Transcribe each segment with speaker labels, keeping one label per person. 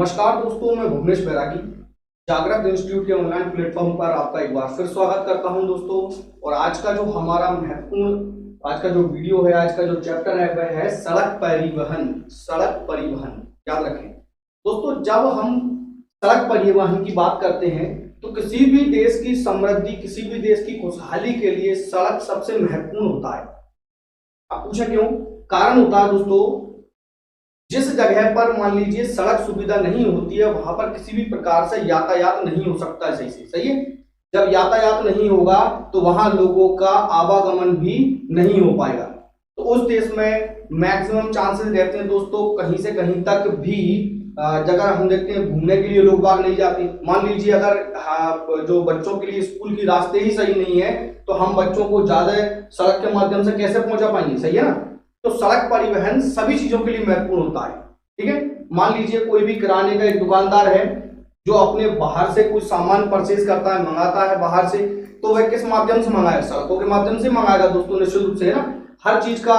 Speaker 1: नमस्कार दोस्तों, मैं भुवनेश बैरागी जागृत इंस्टीट्यूट के ऑनलाइन प्लेटफॉर्म पर आपका एक बार फिर स्वागत करता हूं दोस्तों। और आज का जो हमारा महत्वपूर्ण आज का जो वीडियो है, आज का जो चैप्टर है वह है सड़क परिवहन। सड़क परिवहन याद रखें दोस्तों, जब हम सड़क परिवहन की बात करते हैं तो किसी भी देश की समृद्धि, किसी भी देश की खुशहाली के लिए सड़क सबसे महत्वपूर्ण होता है। आप पूछे क्यों? कारण होता है दोस्तों, जिस जगह पर मान लीजिए सड़क सुविधा नहीं होती है वहां पर किसी भी प्रकार से यातायात नहीं हो सकता है। सही है। जब यातायात नहीं होगा तो वहां लोगों का आवागमन भी नहीं हो पाएगा। तो उस देश में मैक्सिमम चांसेस रहते हैं दोस्तों, कहीं से कहीं तक भी जगह हम देखते हैं घूमने के लिए लोग बाग नहीं जाते। मान लीजिए अगर जो बच्चों के लिए स्कूल की रास्ते ही सही नहीं है तो हम बच्चों को ज्यादा सड़क के माध्यम से कैसे पहुंचा पाएंगे? सही है ना। तो सड़क परिवहन सभी चीजों के लिए महत्वपूर्ण होता है। ठीक है। मान लीजिए कोई भी किराने का एक दुकानदार है जो अपने बाहर से कुछ सामान परचेज करता है, मंगाता है बाहर से, तो वह किस माध्यम से मंगाएगा? सड़कों के माध्यम से मंगाएगा दोस्तों, निश्चित रूप से, है ना। हर चीज का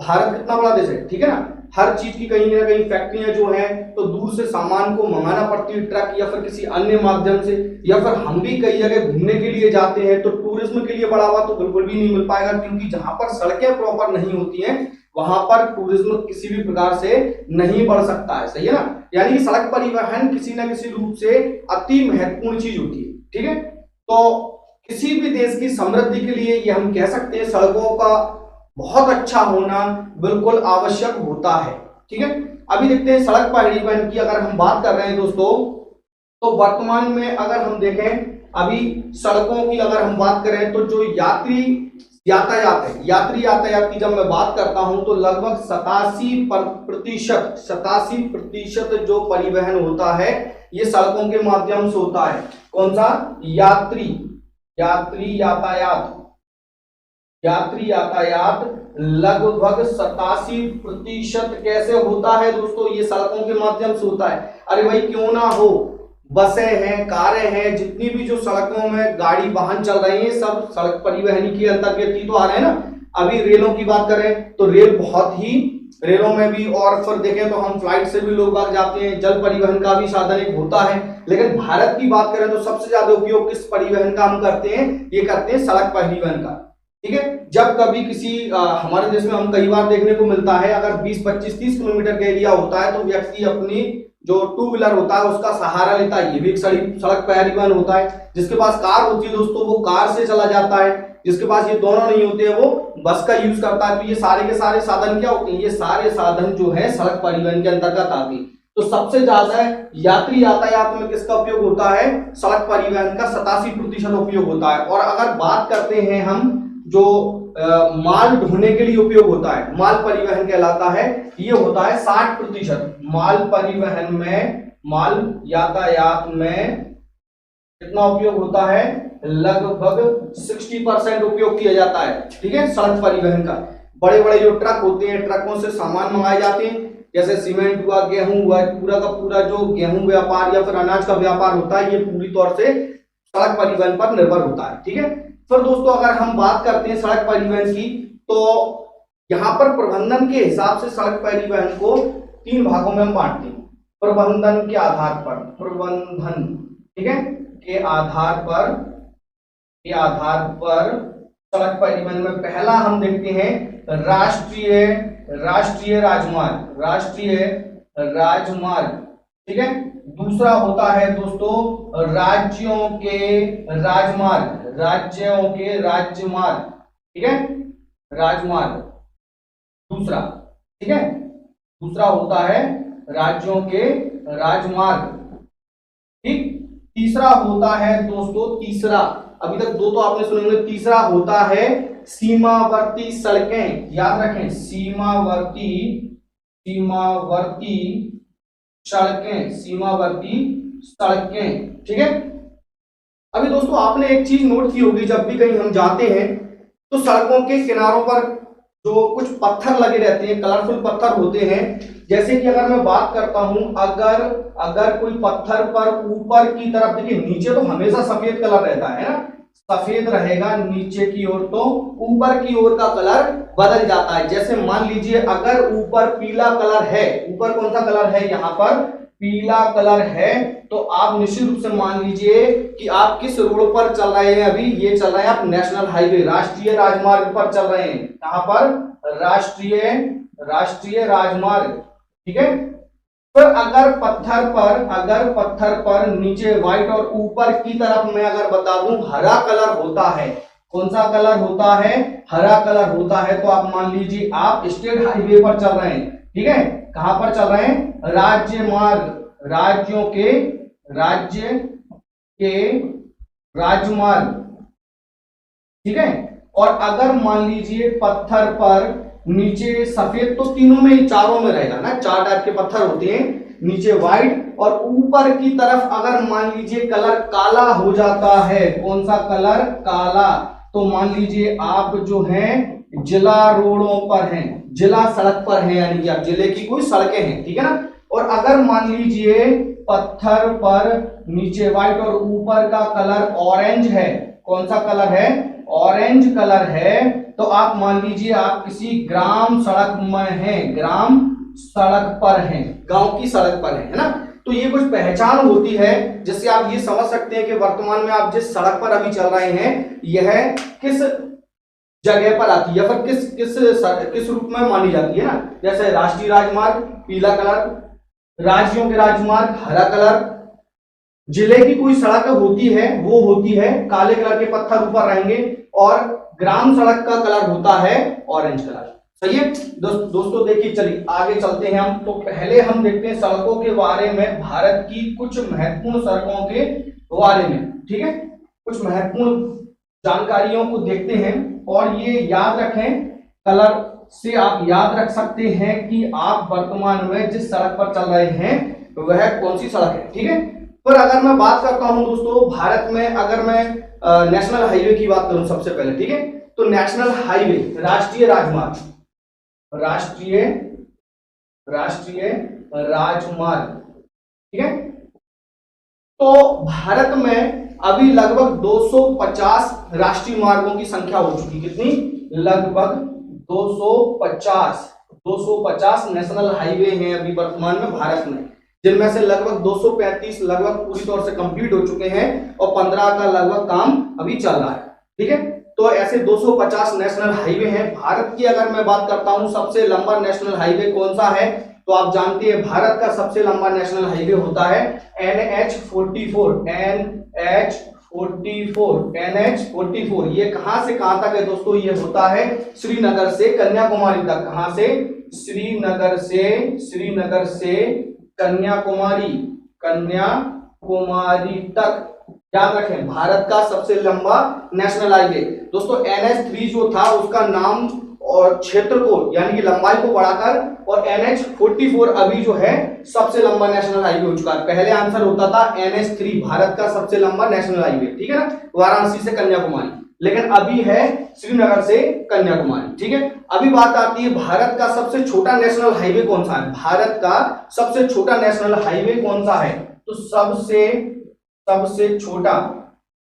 Speaker 1: भारत कितना बड़ा देश है, ठीक है ना। हर चीज की कहीं ना कहीं फैक्ट्रियां जो है तो दूर से सामान को मंगाना पड़ती है, ट्रक या फिर किसी अन्य माध्यम से। या फिर हम भी कई जगह घूमने के लिए जाते हैं तो टूरिज्म के लिए बढ़ावा तो बिल्कुल भी नहीं मिल पाएगा, क्योंकि जहां पर सड़कें प्रॉपर नहीं होती हैं वहां पर टूरिज्म किसी भी प्रकार से नहीं बढ़ सकता है। सही है ना। यानी कि सड़क परिवहन किसी न किसी रूप से अति महत्वपूर्ण चीज होती है। ठीक है। तो किसी भी देश की समृद्धि के लिए ये हम कह सकते हैं सड़कों का बहुत अच्छा होना बिल्कुल आवश्यक होता है। ठीक है। अभी देखते हैं सड़क परिवहन की अगर हम बात कर रहे हैं दोस्तों, तो वर्तमान में अगर हम देखें अभी सड़कों की अगर हम बात करें तो जो यात्री यातायात है, यात्री यातायात की जब मैं बात करता हूं तो लगभग 87% जो परिवहन होता है ये सड़कों के माध्यम से होता है। कौन सा? यात्री यातायात लगभग 87% कैसे होता है दोस्तों? ये सड़कों के माध्यम से होता है। अरे भाई क्यों ना हो, बसें हैं, कारें हैं, जितनी भी जो सड़कों में गाड़ी वाहन चल रही हैं सब सड़क परिवहन के अंतर्गत ही तो आ रहे हैं ना। अभी रेलों की बात करें तो रेल बहुत ही, रेलों में भी, और फिर देखें तो हम फ्लाइट से भी लोग बाग जाते हैं, जल परिवहन का भी साधन एक होता है। लेकिन भारत की बात करें तो सबसे ज्यादा उपयोग किस परिवहन का हम करते हैं? ये करते हैं सड़क परिवहन का। ठीक है। जब कभी किसी हमारे देश में हम कई बार देखने को मिलता है अगर 20, 25, 30 किलोमीटर का एरिया होता है तो व्यक्ति अपनी जो टू व्हीलर होता है उसका सहारा लेता है। ये भी एक सड़क परिवहन होता है। जिसके पास कार होती है दोस्तों वो कार से चला जाता है, जिसके पास ये दोनों नहीं होते हैं वो बस का यूज करता है। तो ये सारे के सारे साधन क्या होते हैं? ये सारे साधन जो है सड़क परिवहन के अंतर्गत आते हैं। तो सबसे ज्यादा यात्री यातायात में किसका उपयोग होता है? सड़क परिवहन का 87% उपयोग होता है। और अगर बात करते हैं हम जो माल ढोने के लिए उपयोग होता है, माल परिवहन कहलाता है, ये होता है 60%। माल परिवहन में, माल यातायात में कितना उपयोग होता है? लगभग 60% उपयोग किया जाता है। ठीक है। सड़क परिवहन का बड़े बड़े जो ट्रक होते हैं, ट्रकों से सामान मंगाए जाते हैं, जैसे सीमेंट हुआ, गेहूं हुआ, पूरा का पूरा जो गेहूं व्यापार या फिर अनाज का व्यापार होता है ये पूरी तौर से सड़क परिवहन पर निर्भर होता है। ठीक है। फिर दोस्तों अगर हम बात करते हैं सड़क परिवहन की तो यहां पर प्रबंधन के हिसाब से सड़क परिवहन को 3 भागों में हम बांटते हैं। प्रबंधन के आधार पर, प्रबंधन, ठीक है, के आधार पर सड़क परिवहन में पहला हम देखते हैं राष्ट्रीय राजमार्ग, ठीक है। दूसरा होता है दोस्तों राज्यों के राजमार्ग, ठीक है, राजमार्ग दूसरा, ठीक है। दूसरा होता है राज्यों के राजमार्ग, ठीक। तीसरा होता है दोस्तों, अभी तक 2 तो आपने सुने होंगे, तीसरा होता है सीमावर्ती सड़कें। याद रखें, सीमावर्ती सड़कें, ठीक है। अभी दोस्तों आपने एक चीज नोट की होगी, जब भी कहीं हम जाते हैं तो सड़कों के किनारों पर जो कुछ पत्थर लगे रहते हैं, कलरफुल पत्थर होते हैं। जैसे कि अगर मैं बात करता हूं, अगर कोई पत्थर पर ऊपर की तरफ, देखिए नीचे तो हमेशा सफेद कलर रहता है ना, सफेद रहेगा, नीचे की ओर तो ऊपर की ओर का कलर बदल जाता है। जैसे मान लीजिए अगर ऊपर पीला कलर है, ऊपर कौन सा कलर है? यहाँ पर पीला कलर है, तो आप निश्चित रूप से मान लीजिए कि आप किस रोड पर चल रहे हैं। अभी ये चल रहे हैं आप नेशनल हाईवे, राष्ट्रीय राजमार्ग पर चल रहे हैं। कहां पर? राष्ट्रीय राजमार्ग। ठीक है। पर अगर पत्थर पर नीचे व्हाइट और ऊपर की तरफ मैं अगर बता दूं हरा कलर होता है, कौन सा कलर होता है? हरा कलर होता है, तो आप मान लीजिए आप स्टेट हाईवे पर चल रहे हैं। ठीक है। कहां पर चल रहे हैं? राज्य मार्ग, राज्य के राजमार्ग। ठीक है। और अगर मान लीजिए पत्थर पर नीचे सफेद, तो तीनों में चारों में रहेगा ना, चार टाइप के पत्थर होते हैं, नीचे व्हाइट और ऊपर की तरफ अगर मान लीजिए कलर काला हो जाता है, कौन सा कलर? काला, तो मान लीजिए आप जो हैं जिला रोडों पर हैं, जिला सड़क पर हैं, यानी कि आप जिले की कोई सड़कें हैं। ठीक है ना। और अगर मान लीजिए पत्थर पर नीचे व्हाइट और ऊपर का कलर ऑरेंज है, कौन सा कलर है? ऑरेंज कलर है, तो आप मान लीजिए आप किसी ग्राम सड़क में हैं, ग्राम सड़क पर हैं, गांव की सड़क पर है ना। तो ये कुछ पहचान होती है जिससे आप ये समझ सकते हैं कि वर्तमान में आप जिस सड़क पर अभी चल रहे हैं यह किस जगह पर आती है, या फिर किस रूप में मानी जाती है ना। जैसे राष्ट्रीय राजमार्ग पीला कलर, राज्यों के राजमार्ग हरा कलर, जिले की कोई सड़क होती है वो होती है काले कलर के पत्थर ऊपर रहेंगे, और ग्राम सड़क का कलर होता है ऑरेंज कलर। सही है दोस्तों। देखिए चलिए आगे चलते हैं हम। तो पहले हम देखते हैं सड़कों के बारे में, भारत की कुछ महत्वपूर्ण सड़कों के बारे में। ठीक है। कुछ महत्वपूर्ण जानकारियों को देखते हैं, और ये याद रखें, कलर से आप याद रख सकते हैं कि आप वर्तमान में जिस सड़क पर चल रहे हैं वह कौन सी सड़क है। ठीक है। पर अगर मैं बात करता हूं दोस्तों भारत में, अगर मैं नेशनल हाईवे की बात करूं सबसे पहले, ठीक है, तो नेशनल हाईवे, राष्ट्रीय राजमार्ग, राष्ट्रीय राजमार्ग। ठीक है। तो भारत में अभी लगभग 250 राष्ट्रीय मार्गों की संख्या हो चुकी। कितनी? लगभग 250 नेशनल हाईवे हैं अभी वर्तमान में भारत में, जिनमें से लगभग 235 लगभग पूरी तौर से कंप्लीट हो चुके हैं और 15 का लगभग काम अभी चल रहा है। ठीक है। तो ऐसे 250 नेशनल हाईवे हैं भारत की। अगर मैं बात करता हूं सबसे लंबा नेशनल हाईवे कौन सा है, तो आप जानते हैं भारत का सबसे लंबा नेशनल हाईवे होता है NH44। ये कहां से कहां तक है दोस्तों? ये होता है श्रीनगर से कन्याकुमारी तक। कहां से? श्रीनगर से कन्याकुमारी तक। याद रखें भारत का सबसे लंबा नेशनल हाईवे दोस्तों। NH3 जो था उसका नाम और क्षेत्र को यानी कि लंबाई को बढ़ाकर, और NH44 अभी जो है सबसे लंबा नेशनल हाईवे हो चुका है। पहले आंसर होता था NH3 भारत का सबसे लंबा नेशनल हाईवे। ठीक है ना, वाराणसी से कन्याकुमारी, लेकिन अभी है श्रीनगर से कन्याकुमारी। ठीक है। अभी बात आती है भारत का सबसे छोटा नेशनल हाईवे कौन सा है। भारत का सबसे छोटा नेशनल हाईवे कौन सा है? तो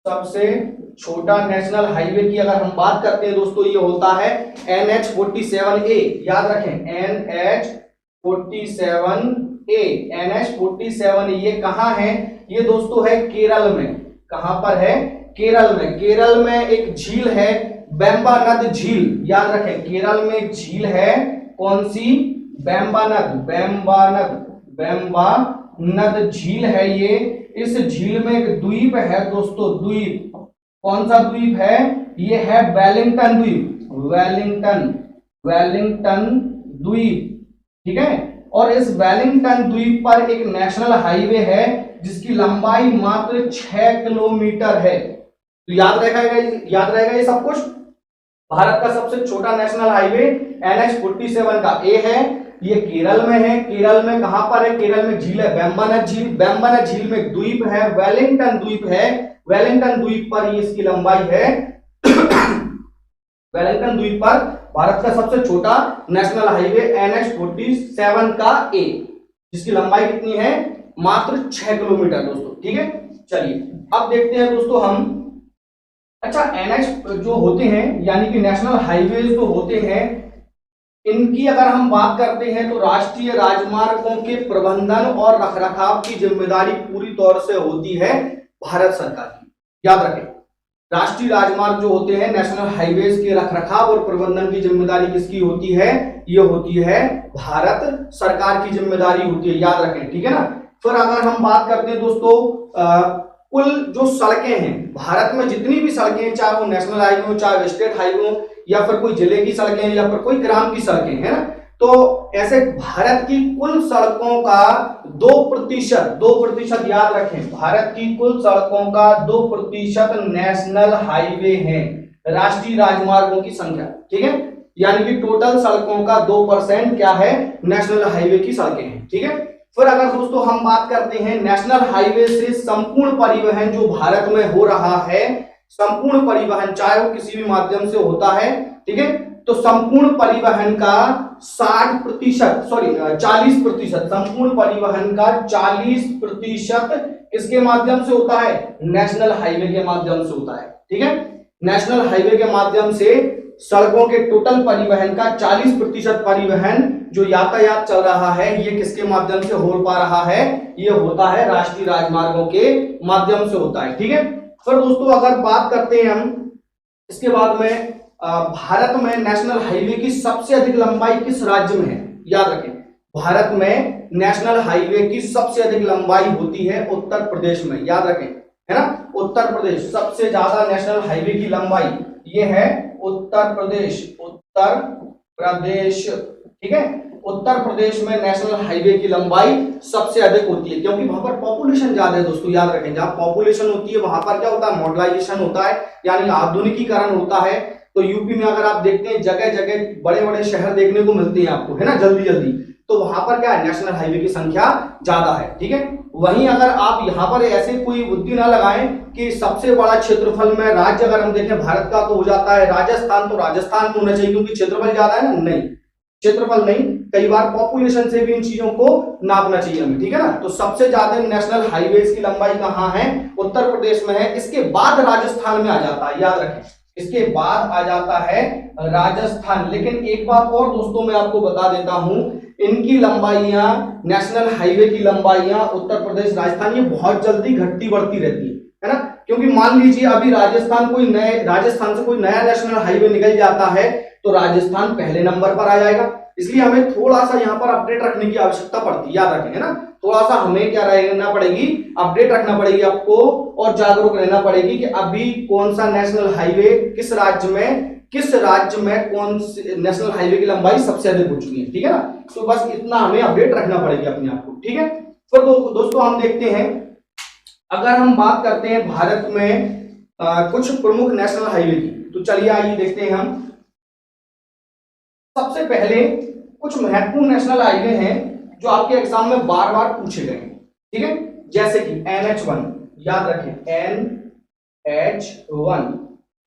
Speaker 1: सबसे छोटा नेशनल हाईवे की अगर हम बात करते हैं दोस्तों, ये होता है NH47A। याद रखें NH47A। ये कहां है? ये दोस्तों है केरल में। कहां पर है? केरल में एक झील है वेम्बानद झील। याद रखें केरल में झील है कौन सी? वेम्बानद झील है ये। इस झील में एक द्वीप है दोस्तों, द्वीप। कौन सा द्वीप है? ये है वेलिंगटन द्वीप, वेलिंगटन द्वीप। ठीक है। और इस वेलिंगटन द्वीप पर एक नेशनल हाईवे है जिसकी लंबाई मात्र 6 किलोमीटर है। तो याद रहेगा ये सब कुछ। भारत का सबसे छोटा नेशनल हाईवे NH47 का ए है, ये केरल में है। केरल में कहां पर है? केरल में झील है वेम्बानद झील में द्वीप है, वेलिंगटन द्वीप है। वेलिंगटन द्वीप पर ये इसकी लंबाई है वेलिंगटन द्वीप पर भारत का सबसे छोटा नेशनल हाईवे NH47 का ए, जिसकी लंबाई कितनी है? मात्र 6 किलोमीटर दोस्तों। ठीक है। चलिए अब देखते हैं दोस्तों हम, अच्छा NH जो होते हैं यानी कि नेशनल हाईवे जो होते हैं इनकी अगर हम बात करते हैं तो राष्ट्रीय राजमार्गों के प्रबंधन और रखरखाव की जिम्मेदारी पूरी तौर से होती है भारत सरकार की। याद रखें, राष्ट्रीय राजमार्ग जो होते हैं, नेशनल हाईवेज के रखरखाव और प्रबंधन की जिम्मेदारी किसकी होती है? ये होती है भारत सरकार की जिम्मेदारी होती है। याद रखें, ठीक है ना। फिर अगर हम बात करते हैं दोस्तों, कुल जो सड़कें हैं भारत में, जितनी भी सड़कें हैं, चाहे वो नेशनल हाईवे हो, चाहे स्टेट हाईवे हो, या फिर कोई जिले की सड़कें या फिर कोई ग्राम की सड़कें, है ना, तो ऐसे भारत की कुल सड़कों का 2% याद रखें, भारत की कुल सड़कों का 2% नेशनल हाईवे है, राष्ट्रीय राजमार्गों की संख्या, ठीक है। यानी कि टोटल सड़कों का 2% क्या है? नेशनल हाईवे की सड़कें हैं, ठीक है। फिर अगर दोस्तों हम बात करते हैं नेशनल हाईवे से संपूर्ण परिवहन जो भारत में हो रहा है, संपूर्ण परिवहन चाहे वो किसी भी माध्यम से होता है, ठीक है, तो संपूर्ण परिवहन का 40%, संपूर्ण परिवहन का 40% किसके माध्यम से होता है? नेशनल हाईवे के माध्यम से होता है, ठीक है। नेशनल हाईवे के माध्यम से सड़कों के टोटल परिवहन का 40% परिवहन जो यातायात चल रहा है, ये किसके माध्यम से हो पा रहा है? ये होता है राष्ट्रीय राजमार्गों के माध्यम से होता है, ठीक है। फिर दोस्तों अगर बात करते हैं हम इसके बाद में, भारत में नेशनल हाईवे की सबसे अधिक लंबाई किस राज्य में है? याद रखें, भारत में नेशनल हाईवे की सबसे अधिक लंबाई होती है उत्तर प्रदेश में। याद रखें, है ना, उत्तर प्रदेश सबसे ज्यादा नेशनल हाईवे की लंबाई ये है उत्तर प्रदेश, ठीक है। उत्तर प्रदेश में नेशनल हाईवे की लंबाई सबसे अधिक होती है, क्योंकि वहां पर पॉपुलेशन ज्यादा है दोस्तों। याद रखें, जहां पॉपुलेशन होती है वहां पर क्या होता है? मॉडर्नाइजेशन होता है, यानी आधुनिकीकरण होता है। तो यूपी में अगर आप देखते हैं जगह जगह बड़े बड़े शहर देखने को मिलते हैं आपको, है ना, जल्दी जल्दी, तो वहां पर क्या है? नेशनल हाईवे की संख्या ज्यादा है, ठीक है। वहीं अगर आप यहाँ पर ऐसे कोई बुद्धि ना लगाएं कि सबसे बड़ा क्षेत्रफल में राज्य अगर हम देखें भारत का, तो हो जाता है राजस्थान, तो राजस्थान होना चाहिए क्योंकि क्षेत्रफल ज्यादा है ना। नहीं, क्षेत्रफल नहीं, कई बार पॉपुलेशन से भी इन चीजों को नापना चाहिए हमें, ठीक है ना। तो सबसे ज्यादा नेशनल हाईवेज की लंबाई कहाँ है? उत्तर प्रदेश में है। इसके बाद राजस्थान में आ जाता है, याद रखें, इसके बाद आ जाता है राजस्थान। लेकिन एक बात और दोस्तों मैं आपको बता देता हूं, इनकी लंबाइयां, नेशनल हाईवे की लंबाइयां उत्तर प्रदेश राजस्थान ये बहुत जल्दी घटती बढ़ती रहती है ना। क्योंकि मान लीजिए अभी राजस्थान से कोई नया नेशनल हाईवे निकल जाता है तो राजस्थान पहले नंबर पर आ जाएगा। इसलिए हमें थोड़ा सा यहाँ पर अपडेट रखने की आवश्यकता पड़ती है, याद रखें, है ना। थोड़ा सा हमें क्या रहना पड़ेगी? अपडेट रखना पड़ेगी आपको, और जागरूक रहना पड़ेगी कि अभी कौन सा नेशनल हाईवे किस राज्य में कौन सी नेशनल हाईवे की लंबाई सबसे अधिक हो चुकी है, ठीक है ना। तो बस इतना हमें अपडेट रखना पड़ेगी अपने आप को, ठीक है। फिर दोस्तों हम देखते हैं, अगर हम बात करते हैं भारत में कुछ प्रमुख नेशनल हाईवे की, तो चलिए आइए देखते हैं हम। सबसे पहले कुछ महत्वपूर्ण नेशनल हाईवे हैं जो आपके एग्जाम में बार बार पूछे गए, ठीक है। जैसे कि NH1, याद रखें,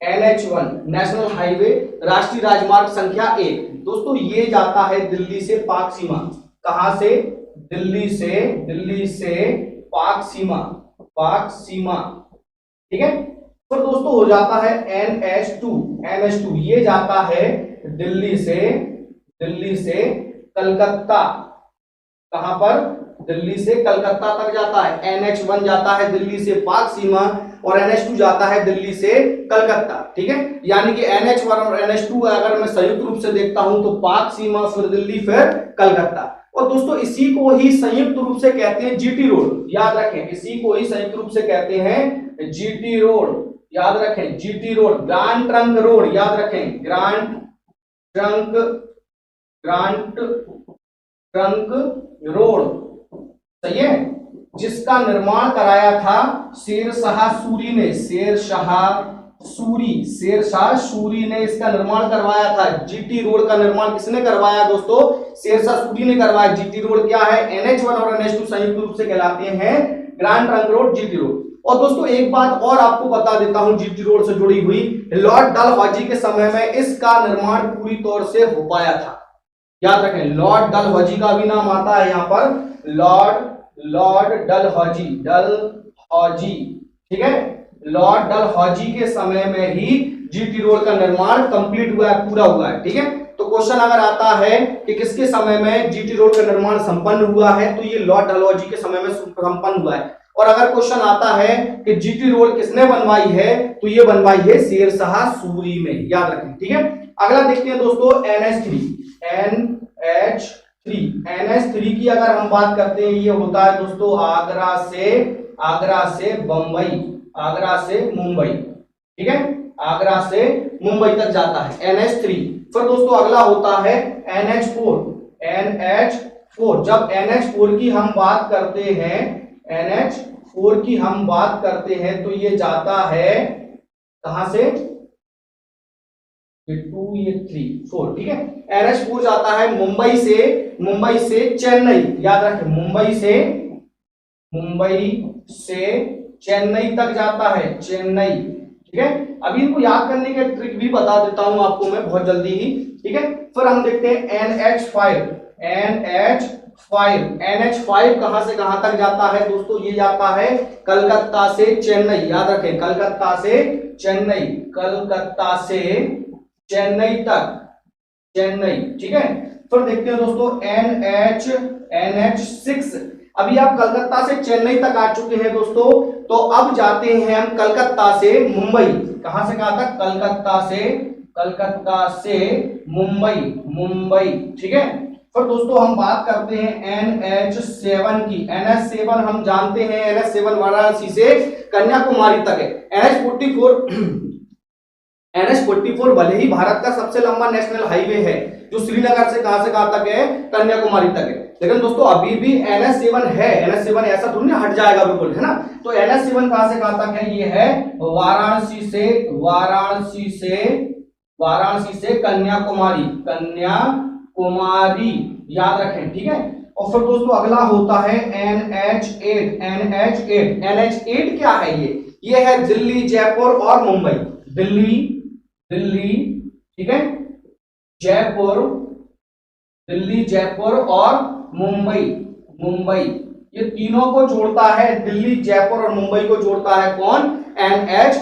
Speaker 1: NH1 नेशनल हाईवे, राष्ट्रीय राजमार्ग संख्या 1। दोस्तों ये जाता है दिल्ली से पाक सीमा। कहां से? दिल्ली से पाक सीमा, ठीक है। फिर दोस्तों हो जाता है NH2, ये जाता है दिल्ली से कलकत्ता। कहां पर? दिल्ली से कलकत्ता तक जाता है। NH1 जाता है दिल्ली से पाक सीमा और NH2 जाता है दिल्ली से कलकत्ता, ठीक है। यानी कि NH1 और NH2 अगर मैं संयुक्त रूप से देखता हूं तो पाक सीमा, फिर दिल्ली, फिर कलकत्ता। और दोस्तों इसी को ही संयुक्त रूप से कहते हैं GT रोड। याद रखें, इसी को ही संयुक्त रूप से कहते हैं GT रोड। याद रखें, GT road, grand trunk road. याद रखें, ग्रैंड ट्रंक रोड, सही है, जिसका निर्माण कराया था शेरशाह सूरी ने इसका निर्माण करवाया था। GT रोड का निर्माण किसने करवाया दोस्तों? शेरशाह सूरी ने करवाया। GT रोड क्या है? NH1 और NH2 संयुक्त रूप से कहलाते हैं grand trunk road, GT road. और दोस्तों एक बात और आपको बता देता हूं GT रोड से जुड़ी हुई, लॉर्ड डलहौजी के समय में इसका निर्माण पूरी तौर से हो पाया था। याद रखें, लॉर्ड डलहौजी का भी नाम आता है यहाँ पर, लॉर्ड डलहौजी, ठीक है। लॉर्ड डलहौजी के समय में ही GT रोड का निर्माण कंप्लीट हुआ है, पूरा हुआ है, ठीक है। तो क्वेश्चन अगर आता है कि किसके समय में जीटी रोड का निर्माण संपन्न हुआ है, तो ये लॉर्ड डलहौजी के समय में संपन्न हुआ है। और अगर क्वेश्चन आता है कि जीटी रोड किसने बनवाई है, तो ये बनवाई है शेरशाह सूरी में, याद रखें, ठीक है। अगला देखते हैं दोस्तों NH3 की अगर हम बात करते हैं, ये होता है दोस्तों आगरा से मुंबई, ठीक है, आगरा से मुंबई तक जाता है NH3। फिर दोस्तों अगला होता है NH4। जब NH4 की हम बात करते हैं, तो ये जाता है कहां से, 2 ये 3 4, ठीक है। NH4 जाता है मुंबई से चेन्नई, याद रखें, मुंबई से चेन्नई तक जाता है, चेन्नई, ठीक है। अभी इनको याद करने का ट्रिक भी बता देता हूं आपको मैं बहुत जल्दी ही, ठीक है। फिर हम देखते हैं NH5 कहां से कहां तक जाता है दोस्तों, ये जाता है कलकत्ता से चेन्नई, याद रखें, कलकत्ता से चेन्नई तक, ठीक है। फिर देखते हैं दोस्तों NH6। अभी आप कलकत्ता से चेन्नई तक आ चुके हैं दोस्तों, तो अब जाते हैं हम कलकत्ता से मुंबई। कहां से कहां तक, कलकत्ता से मुंबई, ठीक है। फिर दोस्तों हम बात करते हैं NH7 की। NH7 हम जानते हैं, NH7 वाराणसी से कन्याकुमारी तक है। NH44 भले ही भारत का सबसे लंबा नेशनल हाईवे है, जो श्रीनगर से कहां तक है, कन्याकुमारी तक है, लेकिन दोस्तों अभी भी NH7 है। NH7 ऐसा थोड़ी ना हट जाएगा बिल्कुल, है ना। तो NH7 कहां से कहां तक है, ये है वाराणसी से कन्याकुमारी, याद रखें, ठीक है। और फिर दोस्तों अगला होता है NH8 क्या है, ये है दिल्ली, जयपुर और मुंबई, दिल्ली, ठीक है, दिल्ली, जयपुर और मुंबई, ये तीनों को जोड़ता है, दिल्ली, जयपुर और मुंबई को जोड़ता है कौन, NH8,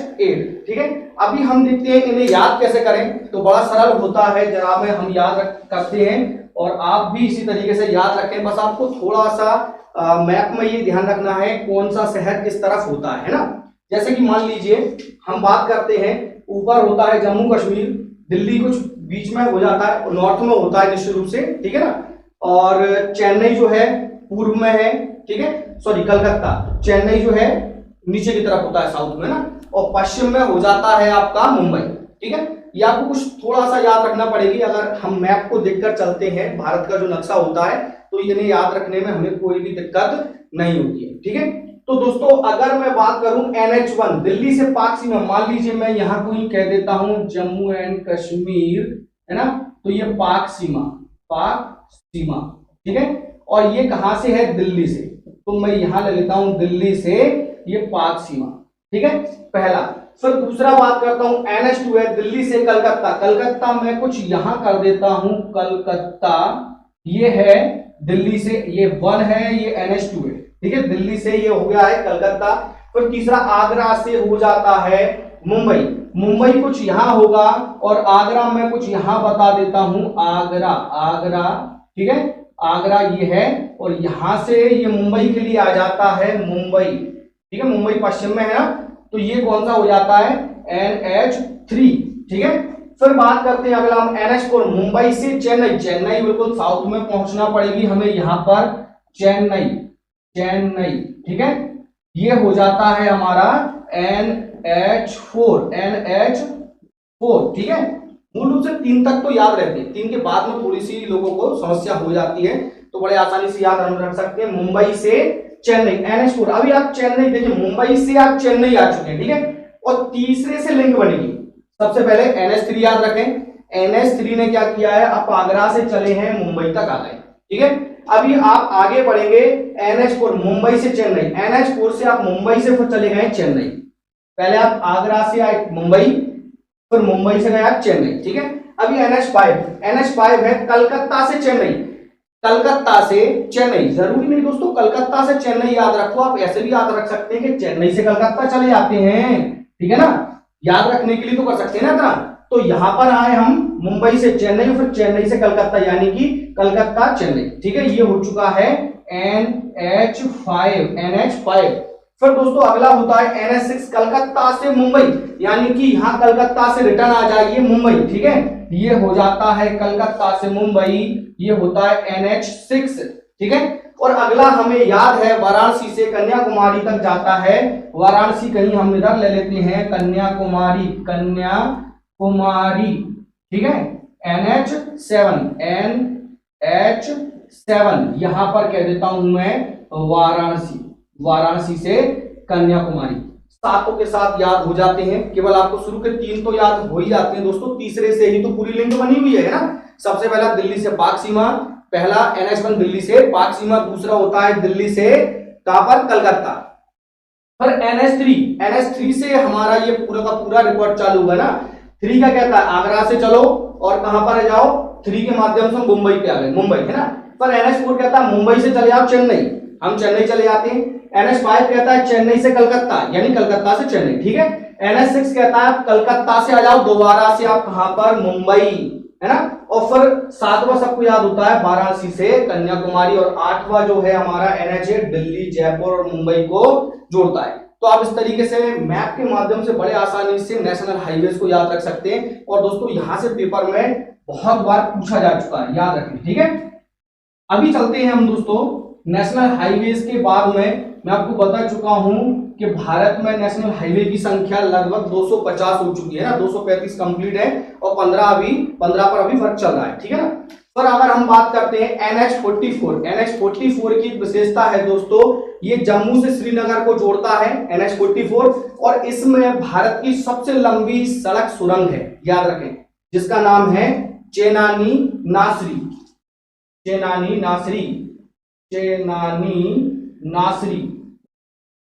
Speaker 1: ठीक है। अभी हम देखते हैं इन्हें याद कैसे करें, तो बड़ा सरल होता है, जरा में हम याद करते हैं और आप भी इसी तरीके से याद रखें। बस आपको थोड़ा सा मैप में ये ध्यान रखना है कौन सा शहर किस तरफ होता है ना। जैसे कि मान लीजिए हम बात करते हैं, ऊपर होता है जम्मू कश्मीर, दिल्ली कुछ बीच में हो जाता है, नॉर्थ में होता है निश्चित रूप से, ठीक है ना। और चेन्नई जो है पूर्व में है, ठीक है, सॉरी कलकत्ता, चेन्नई जो है नीचे की तरफ होता है, साउथ में ना, और पश्चिम में हो जाता है आपका मुंबई, ठीक है। ये आपको कुछ थोड़ा सा याद रखना पड़ेगी। अगर हम मैप को देखकर चलते हैं, भारत का जो नक्शा होता है, तो इन्हें याद रखने में हमें कोई भी दिक्कत नहीं होती है, ठीक है। तो दोस्तों अगर मैं बात करूं NH1 दिल्ली से पाक सीमा, मान लीजिए मैं यहां कोई कह देता हूं जम्मू एंड कश्मीर, है ना, तो ये पाक सीमा, ठीक है। और ये कहां से है, दिल्ली से, तो मैं यहां ले लेता हूं दिल्ली से ये पाक सीमा, ठीक है, पहला। फिर दूसरा बात करता हूं NH2 है दिल्ली से कलकत्ता मैं कुछ यहां कर देता हूं, कलकत्ता, ये है दिल्ली से, ये 1 है, ये NH2 है, ठीक है, दिल्ली से ये हो गया है कलकत्ता। फिर तीसरा आगरा से हो जाता है मुंबई कुछ यहां होगा, और आगरा मैं कुछ यहां बता देता हूं, आगरा, ठीक है, आगरा ये है, और यहां से ये मुंबई के लिए आ जाता है मुंबई, ठीक है, मुंबई पश्चिम में है ना, तो ये कौन सा हो जाता है, NH3, ठीक है। फिर बात करते हैं अगला हम NH4 मुंबई से चेन्नई बिल्कुल साउथ में पहुंचना पड़ेगी हमें, यहां पर चेन्नई, ठीक है, ये हो जाता है हमारा NH4, ठीक है। मूल रूप से 3 तक तो याद रहते हैं, 3 के बाद में थोड़ी सी लोगों को समस्या हो जाती है, तो बड़े आसानी से याद हम रख सकते हैं। मुंबई से चेन्नई NH4, अभी आप चेन्नई देखिए, मुंबई से आप चेन्नई आ चुके हैं, ठीक है। और तीसरे से लिंक बनेगी, सबसे पहले NH3 याद रखें, NH3 ने क्या किया है, आप आगरा से चले हैं मुंबई तक आ गए, ठीक है। अभी आप आगे बढ़ेंगे NH4 मुंबई से चेन्नई, NH4 से आप मुंबई से फिर चले गए चेन्नई, पहले आप आगरा से आए मुंबई, फिर मुंबई से गए आप चेन्नई, ठीक है। अभी NH5 है कलकत्ता से चेन्नई, जरूरी नहीं दोस्तों कलकत्ता से चेन्नई याद रखो, आप ऐसे भी याद रख सकते हैं कि चेन्नई से कलकत्ता चले जाते हैं, ठीक है ना, याद रखने के लिए तो कर सकते हैं ना इतना। तो यहां पर आए हम मुंबई से चेन्नई, फिर चेन्नई से कलकत्ता, यानी कि कलकत्ता चेन्नई। ठीक है, ये हो चुका है NH5। फिर दोस्तों अगला होता है NH6 कलकत्ता से मुंबई, यानी कि यहां कलकत्ता से रिटर्न आ जाइए मुंबई। ठीक है, ये हो जाता है कलकत्ता से मुंबई, ये होता है NH6। ठीक है, और अगला हमें याद है वाराणसी से कन्याकुमारी तक जाता है। वाराणसी कहीं हम इधर ले लेते हैं, कन्याकुमारी, कन्याकुमारी। ठीक है, NH7 यहां पर कह देता हूं मैं वाराणसी, वाराणसी से कन्याकुमारी। सातों के साथ याद हो जाते हैं, केवल आपको शुरू के 3 तो याद हो ही जाते हैं दोस्तों, तीसरे से ही तो पूरी लिंक बनी हुई है ना। सबसे पहला दिल्ली से पाक सीमा, पहला NH1 दिल्ली से पाक सीमा, दूसरा होता है दिल्ली से कहां पर, कलकत्ता। फिर NH3 से हमारा ये पूरा का पूरा रिकॉर्ड चालू हुआ ना। 3 का कहता है आगरा से चलो और कहां पर जाओ, 3 के माध्यम से हम मुंबई पे आ गए, मुंबई है ना। पर NH4 कहता है मुंबई से चले आओ चेन्नई, हम चेन्नई चले जाते हैं। NH5 कहता है चेन्नई से कलकत्ता, यानी कलकत्ता से चेन्नई। ठीक है, NH6 कहता है कलकत्ता से आ जाओ दोबारा से आप कहां पर, मुंबई, है ना। और फिर 7वां सबको याद होता है वाराणसी से कन्याकुमारी, और 8वां जो है हमारा NH8 दिल्ली, जयपुर और मुंबई को जोड़ता है। तो आप इस तरीके से मैप के माध्यम से बड़े आसानी से नेशनल हाईवेज को याद रख सकते हैं। और दोस्तों यहां से पेपर में बहुत बार पूछा जा चुका है, याद रखें। ठीक है, अभी चलते हैं हम दोस्तों नेशनल हाईवेज के बाद में। मैं आपको बता चुका हूं कि भारत में नेशनल हाईवे की संख्या लगभग 250 हो चुकी है ना, 235 कंप्लीट है और 15 पर अभी वर्क चल रहा है। ठीक है ना। पर अगर हम बात करते हैं NH44 की विशेषता है दोस्तों, ये जम्मू से श्रीनगर को जोड़ता है NH44, और इसमें भारत की सबसे लंबी सड़क सुरंग है, याद रखें, जिसका नाम है चेनानी नासरी।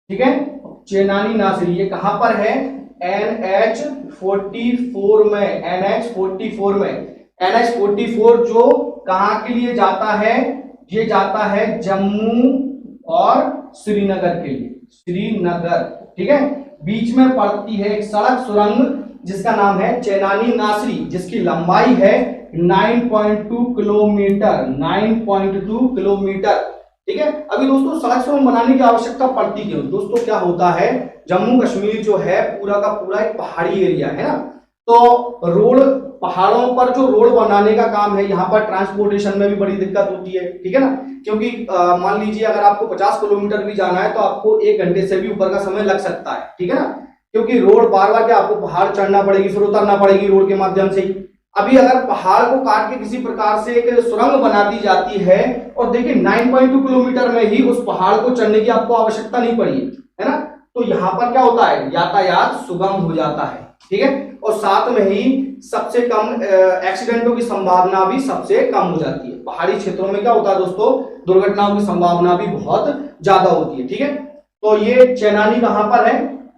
Speaker 1: ठीक है, चेनानी नासरी, ये कहां पर है, NH44 में। NH44 जो कहां के लिए जाता है, ये जाता है जम्मू और श्रीनगर के लिए, श्रीनगर। ठीक है, बीच में पड़ती है एक सड़क सुरंग जिसका नाम है चेनानी नासरी, जिसकी लंबाई है 9.2 किलोमीटर। ठीक है, अभी दोस्तों सड़क सुरंग बनाने की आवश्यकता पड़ती क्यों, दोस्तों क्या होता है, जम्मू कश्मीर जो है पूरा का पूरा एक पहाड़ी एरिया है ना। तो रोड, पहाड़ों पर जो रोड बनाने का काम है, यहाँ पर ट्रांसपोर्टेशन में भी बड़ी दिक्कत होती है। ठीक है ना, क्योंकि मान लीजिए अगर आपको 50 किलोमीटर भी जाना है तो आपको 1 घंटे से भी ऊपर का समय लग सकता है। ठीक है ना, क्योंकि रोड बार बार क्या आपको पहाड़ चढ़ना पड़ेगी, फिर उतरना पड़ेगी रोड के माध्यम से। अभी अगर पहाड़ को काट के किसी प्रकार से एक सुरंग बना दी जाती है, और देखिए 9.2 किलोमीटर में ही उस पहाड़ को चढ़ने की आपको आवश्यकता नहीं पड़ी है ना, तो यहाँ पर क्या होता है, यातायात सुगम हो जाता है। ठीक है, और साथ में ही सबसे कम एक्सीडेंटों की संभावना भी सबसे कम हो जाती है। पहाड़ी क्षेत्रों में क्या होता है दोस्तों, दुर्घटनाओं की संभावना भी बहुत ज्यादा होती है। ठीक है, तो ये चेनानी कहां पर है,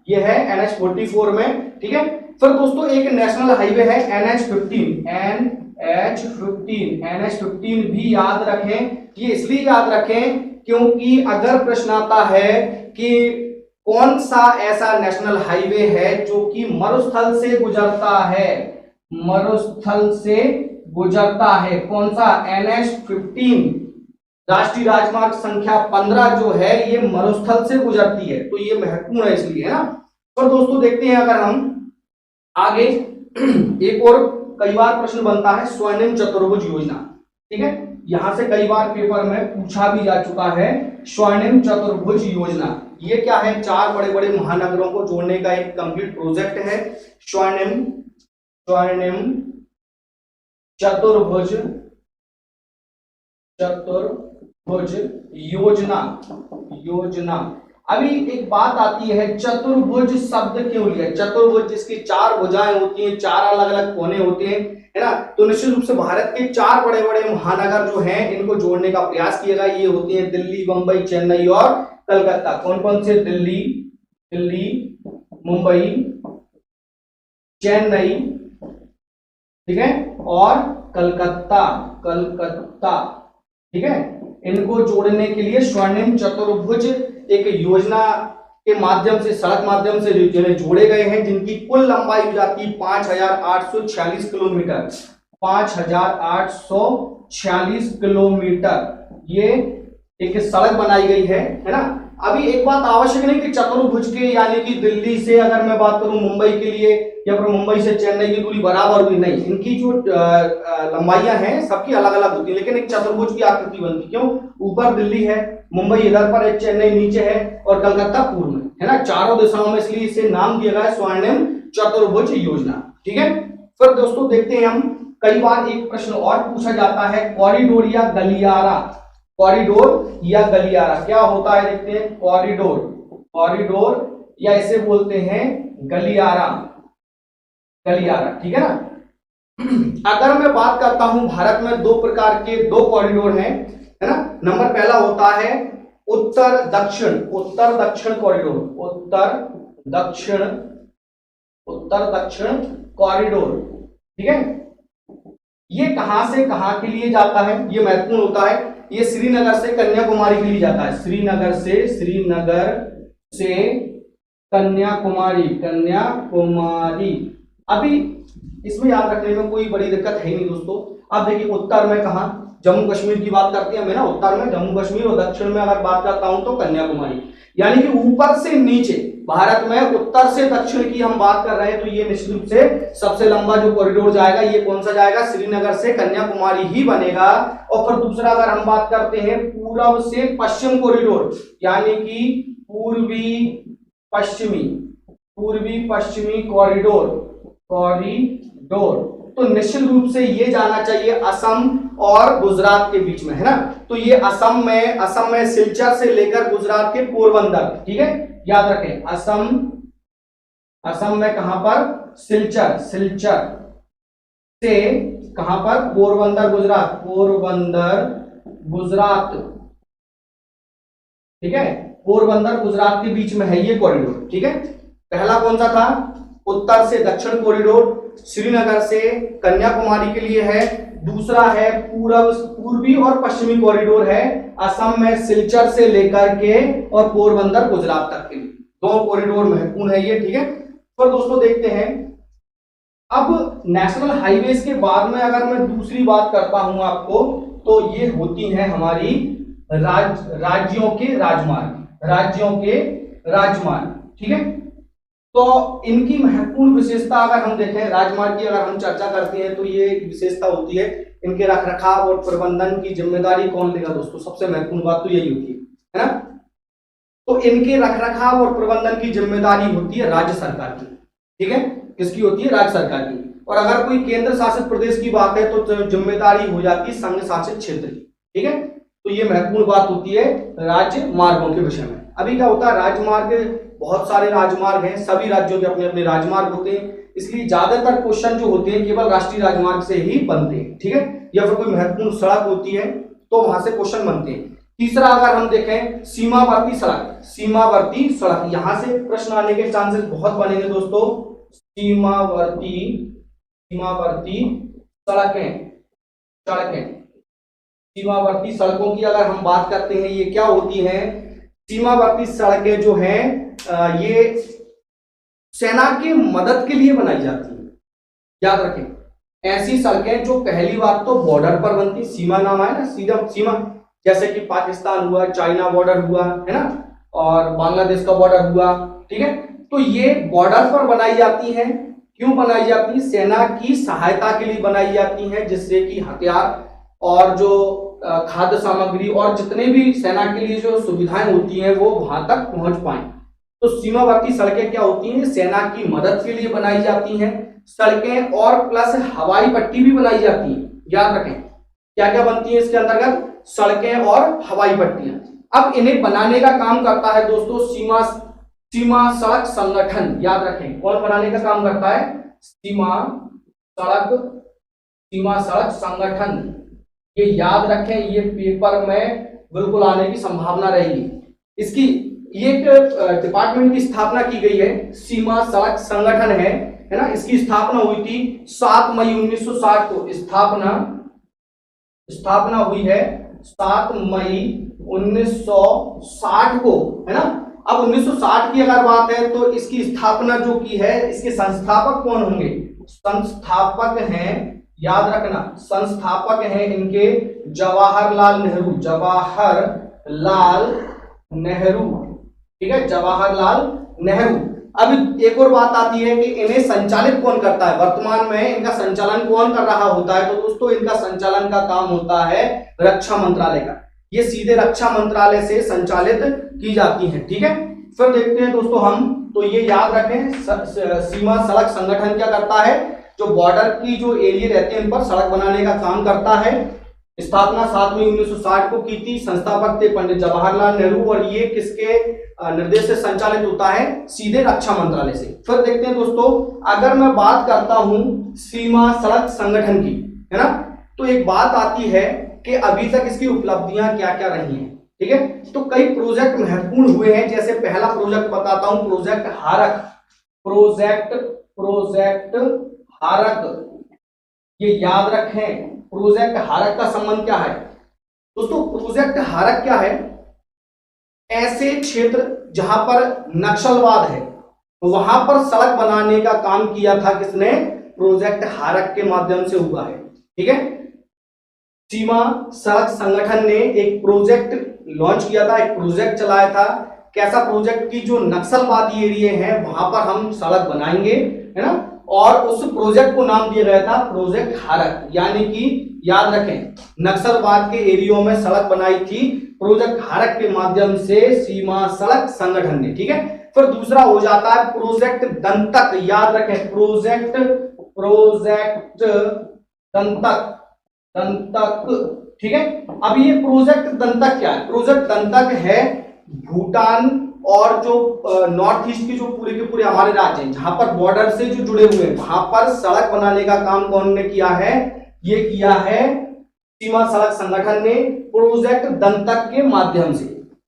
Speaker 1: ये है NH44 में। ठीक है, फिर दोस्तों एक नेशनल हाईवे है NH15 भी याद रखें। ये इसलिए याद रखें क्योंकि अगर प्रश्न आता है कि कौन सा ऐसा नेशनल हाईवे है जो कि मरुस्थल से गुजरता है, कौन सा, NH15, राष्ट्रीय राजमार्ग संख्या 15 जो है ये मरुस्थल से गुजरती है, तो ये महत्वपूर्ण है इसलिए, है ना। पर दोस्तों देखते हैं अगर हम आगे, एक और कई बार प्रश्न बनता है स्वर्णिम चतुर्भुज योजना। ठीक है, यहां से कई बार पेपर में पूछा भी जा चुका है स्वर्णिम चतुर्भुज योजना। ये क्या है, 4 बड़े बड़े महानगरों को जोड़ने का एक कंप्लीट प्रोजेक्ट है स्वर्णिम चतुर्भुज योजना। अभी एक बात आती है, चतुर्भुज शब्द क्यों लिया, चतुर्भुज जिसकी 4 भुजाएं होती हैं, 4 अलग अलग कोने होते हैं, है ना। तो निश्चित रूप से भारत के 4 बड़े बड़े महानगर जो हैं इनको जोड़ने का प्रयास किया गया। ये होती हैं दिल्ली, मुंबई, चेन्नई और कलकत्ता। कौन कौन से, दिल्ली, मुंबई, चेन्नई, ठीक है, और कलकत्ता। ठीक है, इनको जोड़ने के लिए स्वर्णिम चतुर्भुज एक योजना के माध्यम से, सड़क माध्यम से जो जोड़े गए हैं, जिनकी कुल लंबाई हो जाती है 5846 किलोमीटर। 5846 किलोमीटर ये एक सड़क बनाई गई है ना। अभी एक बात आवश्यक नहीं कि चतुर्भुज के, यानी कि दिल्ली से अगर मैं बात करूं मुंबई के लिए, या फिर मुंबई से चेन्नई की दूरी बराबर हुई, नहीं, इनकी जो लंबाइयां हैं सबकी अलग अलग होती है, लेकिन एक चतुर्भुज की आकृति बनती। क्यों? ऊपर दिल्ली है, मुंबई इधर पर है, चेन्नई नीचे है और कलकत्ता पूर्व में है ना, चारों दिशाओं में, इसलिए इसे नाम दिया गया है स्वर्णिम चतुर्भुज योजना। ठीक है, फिर दोस्तों देखते हैं हम, कई बार एक प्रश्न और पूछा जाता है, कॉरिडोर या गलियारा। कॉरिडोर या गलियारा क्या होता है, देखते हैं। कॉरिडोर, कॉरिडोर या इसे बोलते हैं गलियारा, गलियारा, ठीक है ना। अगर मैं बात करता हूं, भारत में दो प्रकार के दो कॉरिडोर हैं, है ना। नंबर पहला होता है उत्तर दक्षिण, उत्तर दक्षिण कॉरिडोर, उत्तर दक्षिण कॉरिडोर, ठीक है। ये कहां से कहां के लिए जाता है, ये महत्वपूर्ण होता है। ये श्रीनगर से कन्याकुमारी के लिए जाता है, श्रीनगर से कन्याकुमारी, कन्याकुमारी। अभी इसमें याद रखने में कोई बड़ी दिक्कत है नहीं दोस्तों। अब देखिए उत्तर में कहा, जम्मू कश्मीर की बात करते हैं हमें ना, उत्तर में जम्मू कश्मीर और दक्षिण में अगर बात करता हूं तो कन्याकुमारी, यानी कि ऊपर से नीचे भारत में उत्तर से दक्षिण की हम बात कर रहे हैं, तो ये निश्चित रूप से सबसे लंबा जो कॉरिडोर जाएगा ये कौन सा जाएगा, श्रीनगर से कन्याकुमारी ही बनेगा। और फिर दूसरा अगर हम बात करते हैं पूर्व से पश्चिम कॉरिडोर, यानी कि पूर्वी पश्चिमी कॉरिडोर, तो निश्चित रूप से ये जाना चाहिए असम और गुजरात के बीच में, है ना। तो ये असम में सिलचर से लेकर गुजरात के पोरबंदर, ठीक है, याद रखें। असम में कहां पर, सिलचर से कहां पर, पोरबंदर गुजरात, ठीक है, पोरबंदर गुजरात के बीच में है ये कॉरिडोर, ठीक है। पहला कौन सा था, उत्तर से दक्षिण कॉरिडोर श्रीनगर से कन्याकुमारी के लिए है। दूसरा है पूर्वी और पश्चिमी कॉरिडोर है, असम में सिलचर से लेकर के और पोरबंदर गुजरात तक के लिए। दो कॉरिडोर महत्वपूर्ण है ये, ठीक है। पर दोस्तों देखते हैं, अब नेशनल हाईवेज के बाद में अगर मैं दूसरी बात करता हूं आपको, तो ये होती है हमारी राज्यों के राजमार्ग, ठीक है। तो इनकी महत्वपूर्ण विशेषता अगर हम देखें, राजमार्ग की अगर हम चर्चा करते हैं, तो ये विशेषता होती है, इनके रखरखाव और प्रबंधन की जिम्मेदारी कौन लेगा दोस्तों, सबसे महत्वपूर्ण बात तो यही होती है ना। तो इनके रखरखाव और प्रबंधन की जिम्मेदारी होती है राज्य सरकार की, ठीक है। किसकी होती है, राज्य सरकार की। और अगर कोई केंद्र शासित प्रदेश की बात है तो जिम्मेदारी हो जाती है संघ शासित क्षेत्र की, ठीक है। तो ये महत्वपूर्ण बात होती है राज्य मार्गों के विषय में। अभी क्या होता है, राजमार्ग, बहुत सारे राजमार्ग हैं, सभी राज्यों के अपने अपने राजमार्ग होते हैं, इसलिए ज्यादातर क्वेश्चन जो होते हैं केवल राष्ट्रीय राजमार्ग से ही बनते हैं, ठीक है। या फिर कोई महत्वपूर्ण सड़क होती है तो वहां से क्वेश्चन बनते हैं। तीसरा अगर हम देखें, सीमावर्ती सड़क, यहां से प्रश्न आने के चांसेस बहुत बनेंगे दोस्तों। सीमावर्ती सड़कों की अगर हम बात करते हैं, ये क्या होती हैं, सीमावर्ती सड़कें जो हैं ये सेना की मदद के लिए बनाई जाती है, याद रखें। ऐसी सड़कें जो पहली बात तो बॉर्डर पर बनती, सीमा नाम है ना, सीधा सीमा, जैसे कि पाकिस्तान हुआ, चाइना बॉर्डर हुआ, है ना, और बांग्लादेश का बॉर्डर हुआ, ठीक है। तो ये बॉर्डर पर बनाई जाती है। क्यों बनाई जाती है, सेना की सहायता के लिए बनाई जाती है, जिससे कि हथियार और जो खाद्य सामग्री और जितने भी सेना के लिए जो सुविधाएं होती हैं वो वहां तक पहुंच पाए। तो सीमावर्ती सड़कें क्या होती हैं, सेना की मदद के लिए बनाई जाती हैं। सड़कें और प्लस हवाई पट्टी भी बनाई जाती है, याद रखें। क्या क्या बनती है इसके अंतर्गत, सड़कें और हवाई पट्टियां। अब इन्हें बनाने का काम करता है दोस्तों सीमा सड़क संगठन, याद रखें। कौन बनाने का काम करता है, सीमा सड़क संगठन। ये याद रखें, ये पेपर में बिल्कुल आने की संभावना रहेगी। इसकी ये एक डिपार्टमेंट की स्थापना की गई है, सीमा सड़क संगठन है ना। इसकी स्थापना हुई थी 7 मई 1960 को, स्थापना हुई है 7 मई 1960 को, है ना। अब 1960 की अगर बात है तो इसकी स्थापना जो की है, इसके संस्थापक कौन होंगे? संस्थापक हैं, याद रखना, संस्थापक हैं इनके जवाहरलाल नेहरू, जवाहरलाल नेहरू, ठीक है, जवाहरलाल नेहरू। अब एक और बात आती है कि इन्हें संचालित कौन करता है, वर्तमान में इनका संचालन कौन कर रहा होता है? तो दोस्तों इनका संचालन का काम होता है रक्षा मंत्रालय का, ये सीधे रक्षा मंत्रालय से संचालित की जाती है, ठीक है। फिर देखते हैं दोस्तों हम, तो ये याद रखें, सीमा सड़क संगठन क्या करता है? जो बॉर्डर की जो एरिया रहते हैं इन पर सड़क बनाने का काम करता है। स्थापना 7 मई 1960 को की थी, संस्थापक थे पंडित जवाहरलाल नेहरू, और ये किसके निर्देश से संचालित होता है? सीधे रक्षा मंत्रालय से। फिर देखते हैं दोस्तों, अगर मैं बात करता हूं सीमा सड़क संगठन की, है ना, तो एक बात आती है कि अभी तक इसकी उपलब्धियां क्या क्या रही हैं, ठीक है। तो कई प्रोजेक्ट महत्वपूर्ण हुए हैं, जैसे पहला प्रोजेक्ट बताता हूं, प्रोजेक्ट हारक, प्रोजेक्ट हारक, ये याद रखें। प्रोजेक्ट हारक का संबंध क्या है दोस्तों? प्रोजेक्ट हारक क्या है? ऐसे क्षेत्र जहां पर नक्सलवाद है, वहां पर सड़क बनाने का काम किया था किसने? प्रोजेक्ट हारक के माध्यम से हुआ है, ठीक है। सीमा सड़क संगठन ने एक प्रोजेक्ट लॉन्च किया था, एक प्रोजेक्ट चलाया था। कैसा प्रोजेक्ट? की जो नक्सलवादी एरिया है वहां पर हम सड़क बनाएंगे, है ना, और उस प्रोजेक्ट को नाम दिया गया था प्रोजेक्ट हारक, यानी कि याद रखें, नक्सलवाद के एरियो में सड़क बनाई थी प्रोजेक्ट हारक के माध्यम से सीमा सड़क संगठन ने, ठीक है। फिर दूसरा हो जाता है प्रोजेक्ट दंतक, याद रखें, प्रोजेक्ट दंतक, ठीक है। अब ये प्रोजेक्ट दंतक क्या है? प्रोजेक्ट दंतक है भूटान और जो नॉर्थ ईस्ट के जो पूरे के पूरे हमारे राज्य हैं, जहां पर बॉर्डर से जो जुड़े हुए हैं, वहां पर सड़क बनाने का काम कौन ने किया है? ये किया है सीमा सड़क संगठन ने प्रोजेक्ट दंतक के माध्यम से,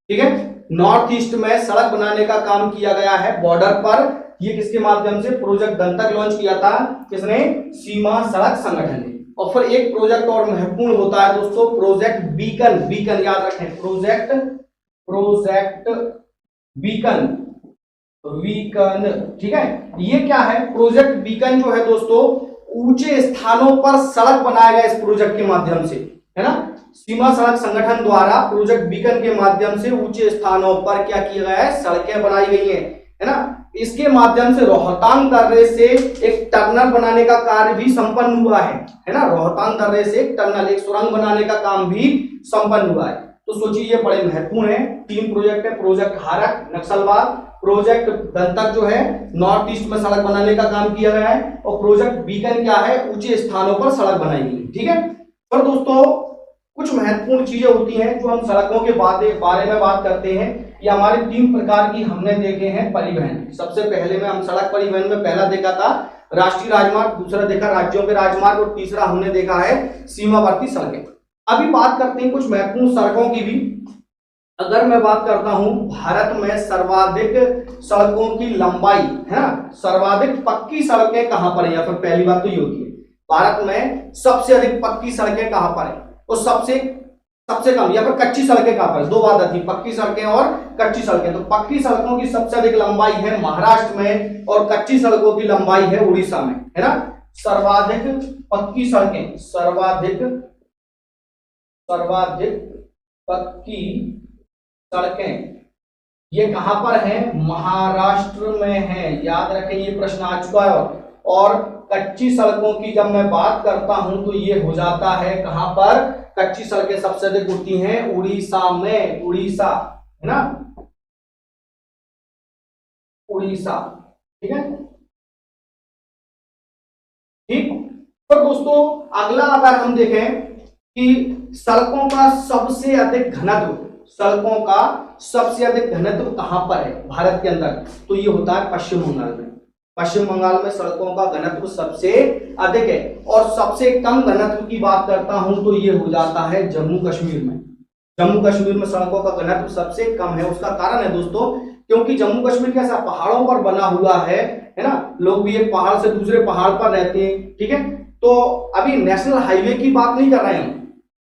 Speaker 1: ठीक है। नॉर्थ ईस्ट में सड़क बनाने का काम किया गया है बॉर्डर पर, ये किसके माध्यम से? प्रोजेक्ट दंतक लॉन्च किया था, किसने? सीमा सड़क संगठन ने। और फिर एक प्रोजेक्ट और महत्वपूर्ण होता है दोस्तों, प्रोजेक्ट बीकन, बीकन याद रखें, प्रोजेक्ट बीकन, ठीक है। ये क्या है? प्रोजेक्ट बीकन जो है दोस्तों, ऊंचे स्थानों पर सड़क बनाया गया इस प्रोजेक्ट के माध्यम से, है ना। सीमा सड़क संगठन द्वारा प्रोजेक्ट बीकन के माध्यम से ऊंचे स्थानों पर क्या किया गया है? सड़कें बनाई गई हैं, है ना। इसके माध्यम से रोहतांग दर्रे से एक टनल बनाने का कार्य भी संपन्न हुआ है ना। रोहतांग दर्रे से एक टनल, एक सुरंग बनाने का काम भी संपन्न हुआ है। तो सोचिए ये बड़े महत्वपूर्ण है। 3 प्रोजेक्ट है, प्रोजेक्ट हारक नक्सलवाद, प्रोजेक्ट दंतक जो है नॉर्थ ईस्ट में सड़क बनाने का काम किया गया है, और प्रोजेक्ट बीकन क्या है? ऊंचे स्थानों पर सड़क बनाई गई, ठीक है। पर दोस्तों कुछ महत्वपूर्ण चीजें होती हैं जो हम सड़कों के बारे में बात करते हैं। ये हमारे 3 प्रकार की हमने देखे हैं परिवहन। सबसे पहले में हम सड़क परिवहन में पहला देखा था राष्ट्रीय राजमार्ग, दूसरा देखा राज्यों के राजमार्ग, और तीसरा हमने देखा है सीमावर्ती सड़कें। अभी बात करते हैं कुछ महत्वपूर्ण सड़कों की भी। अगर मैं बात करता हूं भारत में सर्वाधिक सड़कों की लंबाई, है ना, सर्वाधिक पक्की सड़कें कहां पर है? या फिर पहली बात तो ये होती है, भारत में सबसे अधिक पक्की सड़कें कहां पर है, और सबसे कम या फिर कच्ची सड़कें कहां पर? 2 बात आती है, पक्की सड़कें और कच्ची सड़कें। तो पक्की सड़कों की सबसे अधिक लंबाई है महाराष्ट्र में, और कच्ची सड़कों की लंबाई है उड़ीसा में, है ना। सर्वाधिक पक्की सड़कें, सर्वाधिक पक्की सड़कें ये कहां पर है? महाराष्ट्र में है, याद रखें, ये प्रश्न आ चुका है। और कच्ची सड़कों की जब मैं बात करता हूं तो ये हो जाता है कहां पर? कच्ची सड़कें सबसे अधिक होती हैं उड़ीसा में, उड़ीसा, है ना, उड़ीसा, ठीक है, ठीक। पर दोस्तों अगला अगर हम देखें कि सड़कों का सबसे अधिक घनत्व, सड़कों का सबसे अधिक घनत्व कहां पर है भारत के अंदर? तो ये होता है पश्चिम बंगाल में। पश्चिम बंगाल में सड़कों का घनत्व सबसे अधिक है। और सबसे कम घनत्व की बात करता हूं तो ये हो जाता है जम्मू कश्मीर में। जम्मू कश्मीर में सड़कों का घनत्व सबसे कम है। उसका कारण है दोस्तों, क्योंकि जम्मू कश्मीर कैसा पहाड़ों पर बना हुआ है ना, लोग भी एक पहाड़ से दूसरे पहाड़ पर रहते हैं, ठीक है। तो अभी नेशनल हाईवे की बात नहीं कर रहे हैं,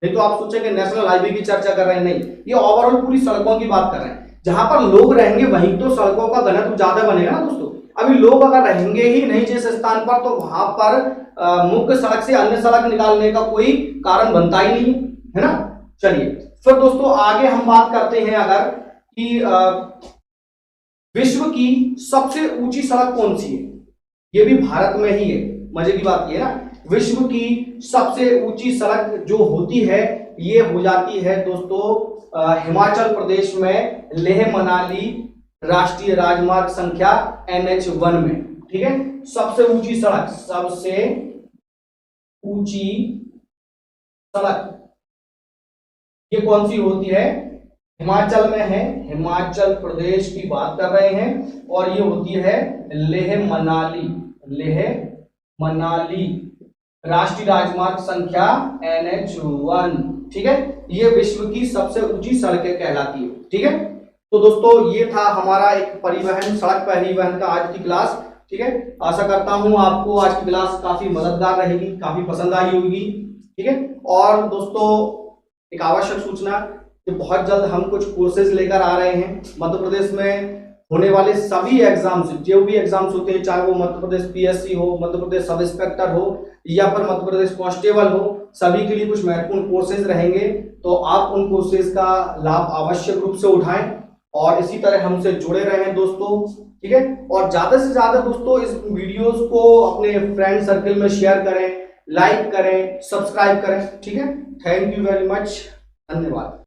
Speaker 1: नहीं तो आप सोचेंगे नेशनल हाईवे की चर्चा कर रहे हैं, नहीं, ये ओवरऑल पूरी सड़कों की बात कर रहे हैं। जहां पर लोग रहेंगे वहीं तो सड़कों का घनत्व ज्यादा बनेगा ना दोस्तों। अभी लोग अगर रहेंगे ही नहीं जिस स्थान पर, तो वहां पर मुख्य सड़क से अन्य सड़क निकालने का कोई कारण बनता ही नहीं है ना। चलिए फिर दोस्तों आगे हम बात करते हैं अगर कि विश्व की सबसे ऊंची सड़क कौन सी है। ये भी भारत में ही है, मजे की बात ये ना, विश्व की सबसे ऊंची सड़क जो होती है ये हो जाती है दोस्तों हिमाचल प्रदेश में लेह मनाली राष्ट्रीय राजमार्ग संख्या NH1 में। ठीक है, सबसे ऊंची सड़क, सबसे ऊंची सड़क ये कौन सी होती है, हिमाचल में है, हिमाचल प्रदेश की बात कर रहे हैं, और ये होती है लेह मनाली, लेह मनाली राष्ट्रीय राजमार्ग संख्या NH1। ठीक है, ये विश्व की सबसे ऊंची सड़कें कहलाती है। ठीक है, तो दोस्तों ये था हमारा एक परिवहन, सड़क परिवहन का आज की क्लास। ठीक है, आशा करता हूं आपको आज की क्लास काफी मददगार रहेगी, काफी पसंद आई होगी। ठीक है, और दोस्तों एक आवश्यक सूचना कि बहुत जल्द हम कुछ कोर्सेज लेकर आ रहे हैं। मध्य प्रदेश में होने वाले सभी एग्जाम्स, जो भी एग्जाम्स होते हैं, चाहे वो मध्य प्रदेश PSC हो, मध्य प्रदेश सब इंस्पेक्टर हो, या फिर मध्य प्रदेश कांस्टेबल हो, सभी के लिए कुछ महत्वपूर्ण कोर्सेज रहेंगे। तो आप उन कोर्सेज का लाभ आवश्यक रूप से उठाएं और इसी तरह हमसे जुड़े रहें दोस्तों। ठीक है, और ज्यादा से ज्यादा दोस्तों इस वीडियोस को अपने फ्रेंड सर्कल में शेयर करें, लाइक करें, सब्सक्राइब करें। ठीक है, थैंक यू वेरी मच, धन्यवाद।